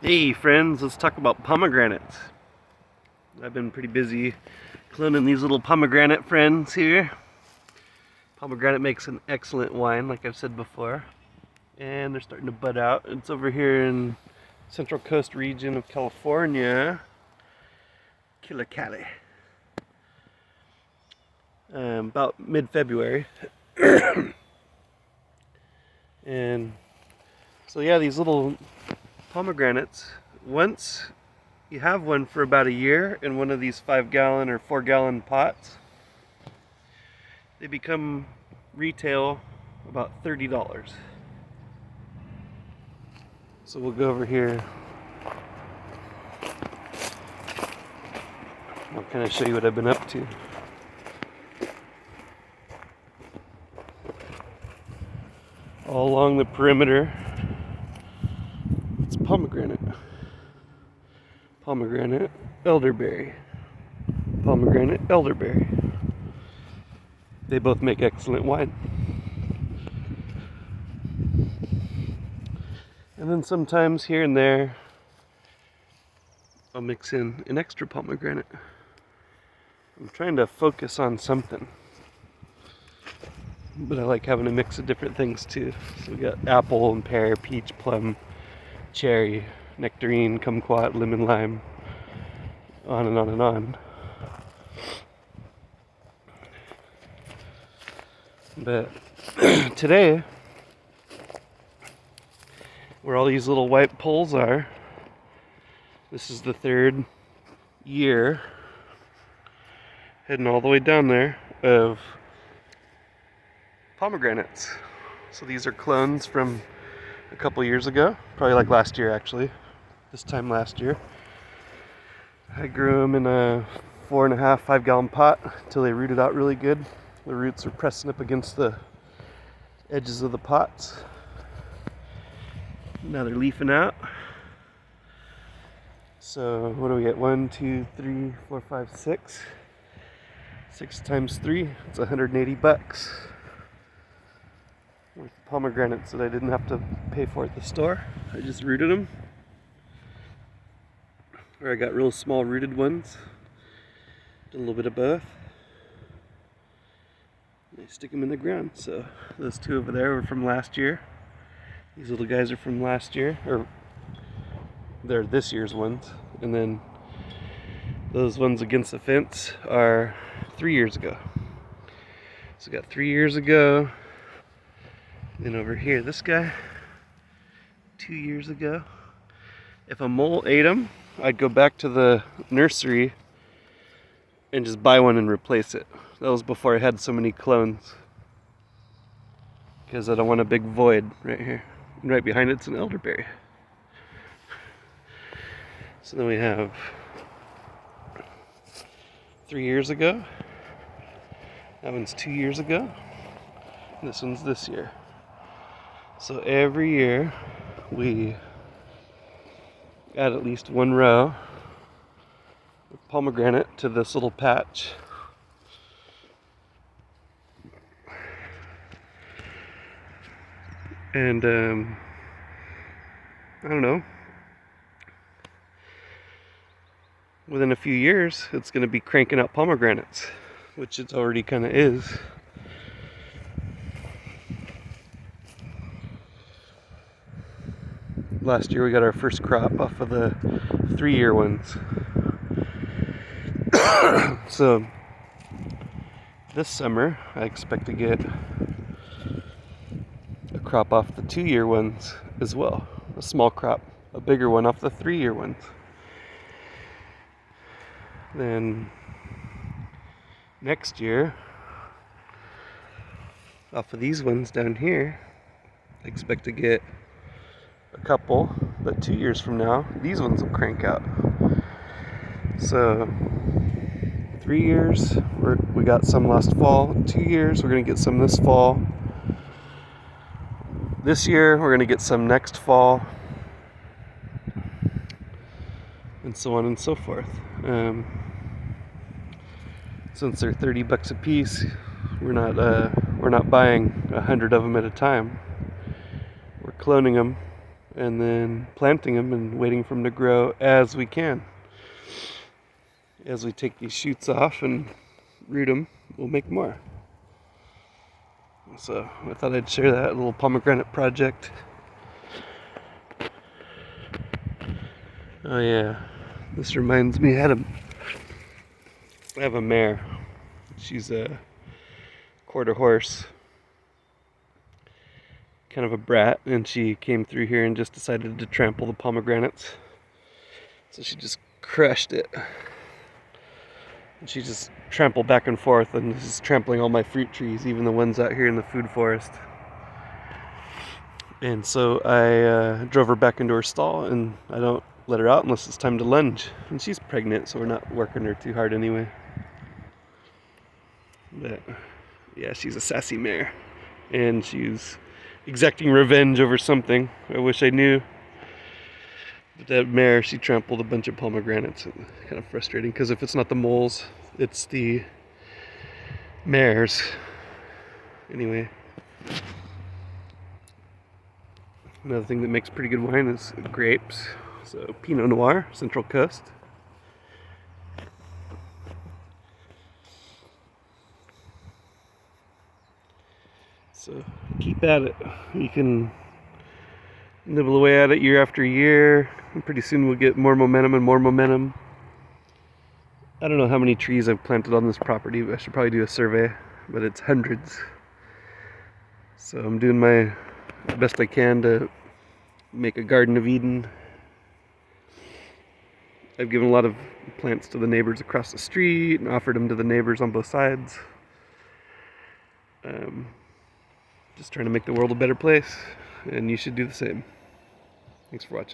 Hey friends, let's talk about pomegranates. I've been pretty busy cloning these little pomegranate friends here. Pomegranate makes an excellent wine, like I've said before. And they're starting to bud out. It's over here in Central Coast region of California. Cali. About mid-February. And so yeah, these little pomegranates, once you have one for about a year in one of these 5-gallon or 4-gallon pots, they become retail about $30. So we'll go over here. I'll kind of show you what I've been up to. All along the perimeter, it's pomegranate. Pomegranate, elderberry. Pomegranate, elderberry. They both make excellent wine. And then sometimes here and there, I'll mix in an extra pomegranate. I'm trying to focus on something, but I like having a mix of different things too. So we got apple and pear, peach, plum, cherry, nectarine, kumquat, lemon, lime, on and on and on. But today, where all these little white poles are, this is the third year, heading all the way down there, of pomegranates. So these are clones from a couple years ago, probably like last year actually, this time last year. I grew them in a 4.5, 5-gallon pot until they rooted out really good. The roots are pressing up against the edges of the pots. Now they're leafing out. So what do we get? 1, 2, 3, 4, 5, 6. 6 times 3, it's $180 worth of pomegranates that I didn't have to pay for at the store. I just rooted them. Or I got real small rooted ones. Did a little bit of both. I stick them in the ground. So those two over there were from last year. These little guys are from last year, or they're this year's ones. And then those ones against the fence are 3 years ago. So we got 3 years ago. Then over here, this guy, 2 years ago. If a mole ate them, I'd go back to the nursery and just buy one and replace it. That was before I had so many clones, because I don't want a big void right here. And right behind it's an elderberry. So then we have 3 years ago. That one's 2 years ago. And this one's this year. So every year we add at least one row of pomegranate to this little patch. And I don't know, within a few years it's going to be cranking out pomegranates, which it already kind of is. Last year we got our first crop off of the 3-year ones. So this summer I expect to get a crop off the 2-year ones as well. A small crop, a bigger one off the 3-year ones. Then next year, off of these ones down here, I expect to get a couple, but 2 years from now, these ones will crank out. So 3 years, we got some last fall. 2 years, we're going to get some this fall. This year, we're going to get some next fall. And so on and so forth. Since they're $30 a piece, we're not buying 100 of them at a time. We're cloning them and then planting them and waiting for them to grow as we can. As we take these shoots off and root them, we'll make more. So I thought I'd share that little pomegranate project. Oh yeah, this reminds me, I have a mare. She's a quarter horse, kind of a brat, and she came through here and just decided to trample the pomegranates. So she just crushed it. And she just trampled back and forth and is trampling all my fruit trees, even the ones out here in the food forest. And so I drove her back into her stall, and I don't let her out unless it's time to lunge. And she's pregnant, so we're not working her too hard anyway. But yeah, she's a sassy mare, and she's exacting revenge over something. I wish I knew. But that mare, she trampled a bunch of pomegranates. Kind of frustrating, because if it's not the moles, it's the mares. Anyway, another thing that makes pretty good wine is grapes. So Pinot Noir, Central Coast. So keep at it. You can nibble away at it year after year, and pretty soon we'll get more momentum and more momentum. I don't know how many trees I've planted on this property, but I should probably do a survey, but it's hundreds. So I'm doing my best I can to make a Garden of Eden. I've given a lot of plants to the neighbors across the street and offered them to the neighbors on both sides. Just trying to make the world a better place, and you should do the same. Thanks for watching.